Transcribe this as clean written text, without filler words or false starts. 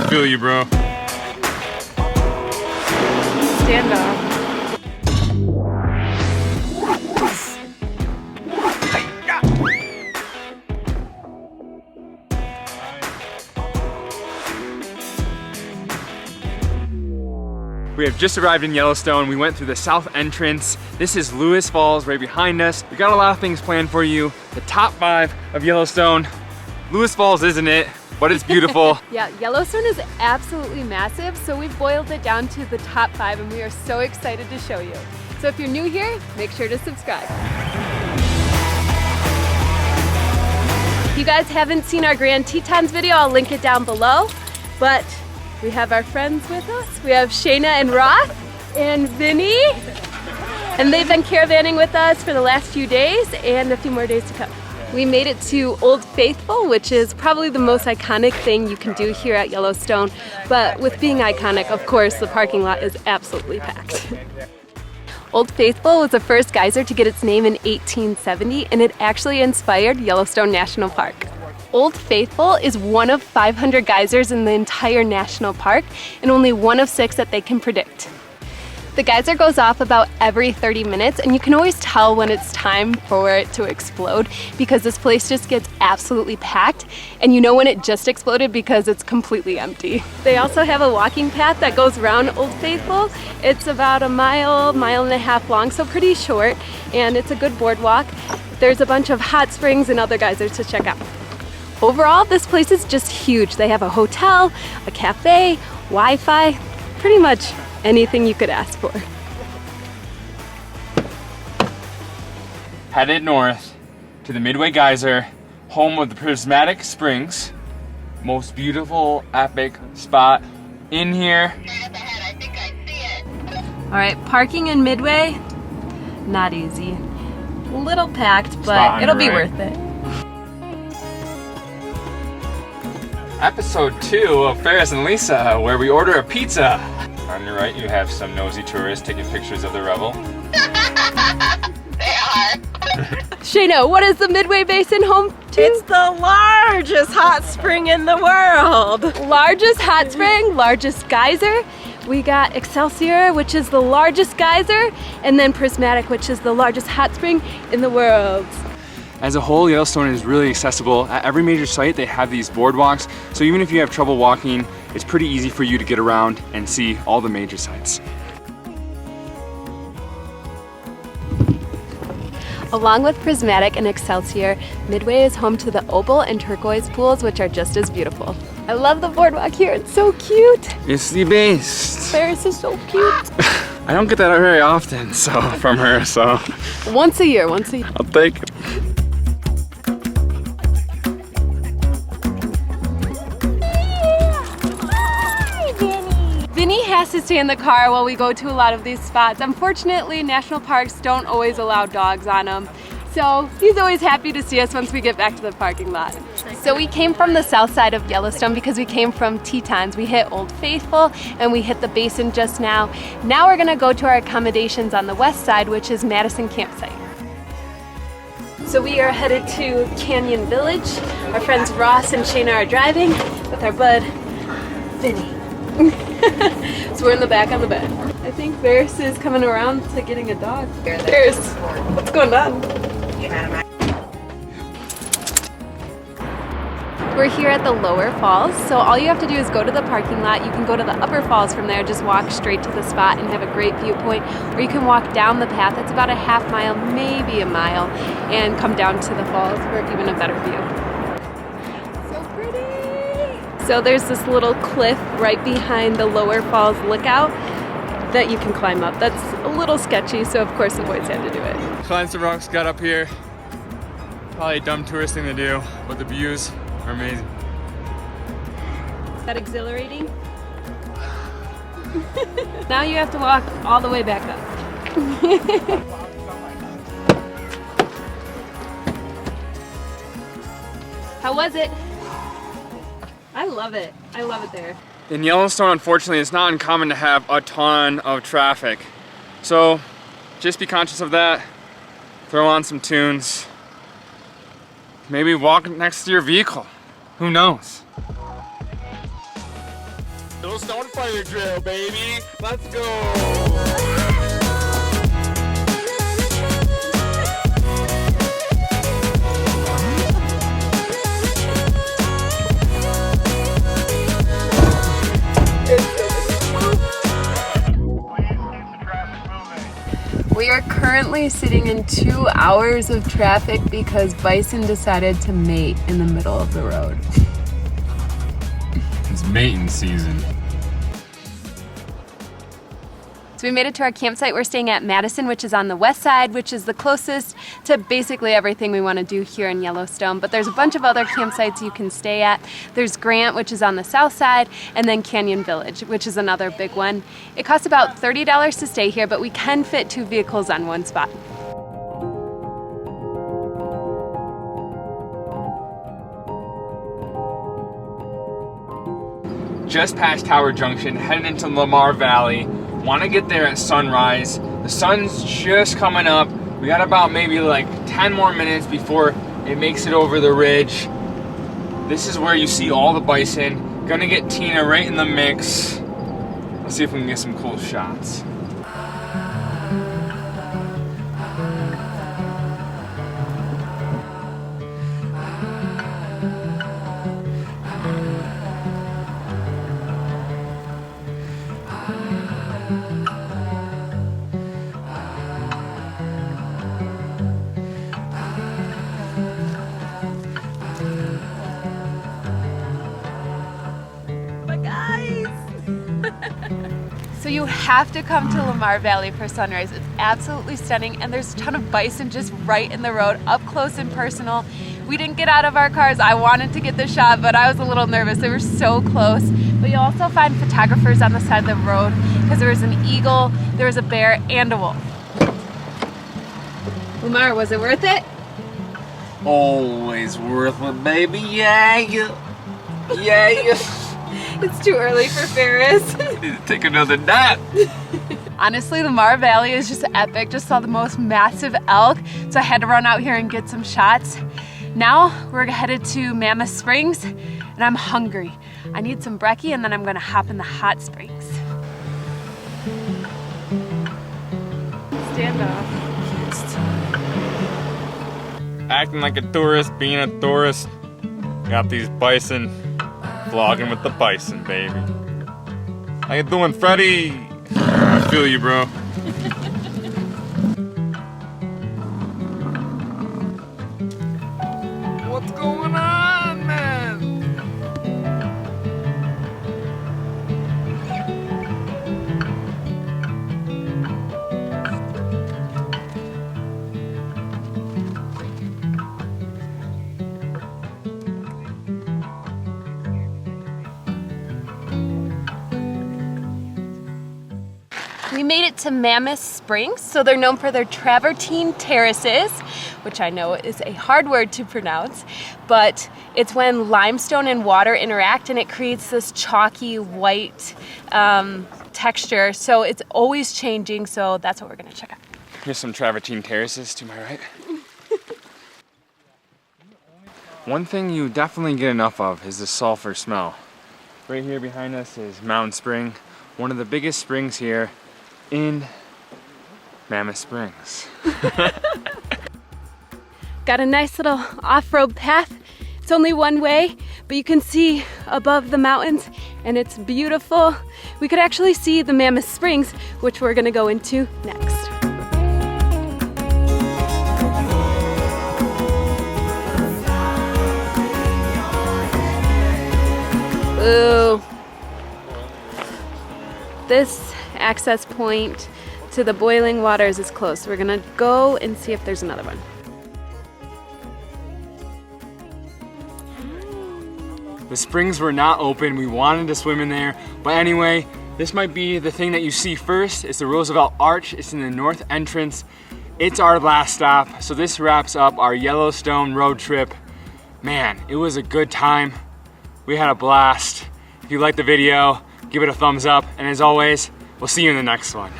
feel you, bro. Stand up. We have just arrived in Yellowstone. We went through the south entrance. This is Lewis Falls right behind us. We got a lot of things planned for you. The top 5 of Yellowstone. Lewis Falls isn't it, but it's beautiful. Yeah, Yellowstone is absolutely massive, so we've boiled it down to the top 5 and we are so excited to show you. So if you're new here, make sure to subscribe. If you guys haven't seen our Grand Tetons video, I'll link it down below. But we have our friends with us. We have Shayna and Ross and Vinnie. And they've been caravanning with us for the last few days and a few more days to come. We made it to Old Faithful, which is probably the most iconic thing you can do here at Yellowstone. But with being iconic, of course, the parking lot is absolutely packed. Old Faithful was the first geyser to get its name in 1870, and it actually inspired Yellowstone National Park. Old Faithful is one of 500 geysers in the entire national park and only one of 6 that they can predict. The geyser goes off about every 30 minutes and you can always tell when it's time for it to explode because this place just gets absolutely packed and you know when it just exploded because it's completely empty. They also have a walking path that goes around Old Faithful. It's about a mile and a half long, so pretty short, and it's a good boardwalk. There's a bunch of hot springs and other geysers to check out. Overall, this place is just huge. They have a hotel, a cafe, Wi-Fi, pretty much anything you could ask for. Headed north to the Midway Geyser, home of the Prismatic Springs. Most beautiful, epic spot in here. All right, parking in Midway, not easy. A little packed, but it'll be worth it. Episode 2 of Faris and Lisa, where we order a pizza. On your right, you have some nosy tourists taking pictures of the rebel. They are. Shayna, what is the Midway Basin home to? It's the largest hot spring in the world. Largest hot spring, largest geyser. We got Excelsior, which is the largest geyser, and then Prismatic, which is the largest hot spring in the world. As a whole, Yellowstone is really accessible. At every major site, they have these boardwalks, so even if you have trouble walking, it's pretty easy for you to get around and see all the major sites. Along with Prismatic and Excelsior, Midway is home to the opal and turquoise pools, which are just as beautiful. I love the boardwalk here, it's so cute. It's the best. Faris is so cute. I don't get that very often, so from her, so. Once a year. I'll take it. Vinnie has to stay in the car while we go to a lot of these spots. Unfortunately, national parks don't always allow dogs on them. So he's always happy to see us once we get back to the parking lot. So we came from the south side of Yellowstone because we came from Tetons. We hit Old Faithful and we hit the basin just now. Now we're gonna go to our accommodations on the west side, which is Madison Campsite. So we are headed to Canyon Village. Our friends Ross and Shayna are driving with our bud, Vinnie. So we're in the back on the bed. I think Faris is coming around to getting a dog. Faris, what's going on? We're here at the lower falls, so all you have to do is go to the parking lot. You can go to the upper falls from there, just walk straight to the spot and have a great viewpoint, or you can walk down the path. It's about a half mile, maybe a mile, and come down to the falls for even a better view. So pretty! So there's this little cliff right behind the lower falls lookout that you can climb up. That's a little sketchy, so of course the boys had to do it. Climbed some rocks, got up here. Probably a dumb tourist thing to do, but the views are amazing. Is that exhilarating? Now you have to walk all the way back up. How was it? I love it. I love it there. In Yellowstone, unfortunately, it's not uncommon to have a ton of traffic. So just be conscious of that. Throw on some tunes. Maybe walk next to your vehicle. Who knows? Yellowstone fire drill, baby. Let's go. We are currently sitting in 2 hours of traffic because bison decided to mate in the middle of the road. It's mating season. So we made it to our campsite. We're staying at Madison, which is on the west side, which is the closest to basically everything we want to do here in Yellowstone. But there's a bunch of other campsites you can stay at. There's Grant, which is on the south side, and then Canyon Village, which is another big one. It costs about $30 to stay here, but we can fit 2 vehicles on one spot. Just past Tower Junction, heading into Lamar Valley. Want to get there at sunrise. The sun's just coming up. We got about maybe like 10 more minutes before it makes it over the ridge. This is where you see all the bison. Gonna get Tina right in the mix. Let's see if we can get some cool shots. So you have to come to Lamar Valley for sunrise. It's absolutely stunning, and there's a ton of bison just right in the road, up close and personal. We didn't get out of our cars. I wanted to get the shot, but I was a little nervous. They were so close. But you'll also find photographers on the side of the road because there was an eagle, there was a bear, and a wolf. Lamar, was it worth it? Always worth it, baby. Yeah. It's too early for Faris. Need to take another nap. Honestly, Lamar Valley is just epic. Just saw the most massive elk, so I had to run out here and get some shots. Now we're headed to Mammoth Springs, and I'm hungry. I need some brekkie, and then I'm gonna hop in the hot springs. Stand up. Acting like a tourist, being a tourist. Got these bison. Vlogging with the bison, baby. How you doing, Freddie? I feel you, bro. What's going on, man? We made it to Mammoth Springs, so they're known for their travertine terraces, which I know is a hard word to pronounce, but it's when limestone and water interact and it creates this chalky white texture, so it's always changing, so that's what we're gonna check out. Here's some travertine terraces to my right. One thing you definitely get enough of is the sulfur smell. Right here behind us is Mountain Spring, one of the biggest springs here in Mammoth Springs. Got a nice little off-road path. It's only one way, but you can see above the mountains and it's beautiful. We could actually see the Mammoth Springs, which we're gonna go into next. Ooh. This access point to the boiling waters is close. So we're gonna go and see if there's another one. The springs were not open. We wanted to swim in there, but anyway, this might be the thing that you see first. It's the Roosevelt Arch. It's in the north entrance. It's our last stop, so this wraps up our Yellowstone road trip. Man, it was a good time. We had a blast. If you liked the video, give it a thumbs up, and as always, we'll see you in the next one.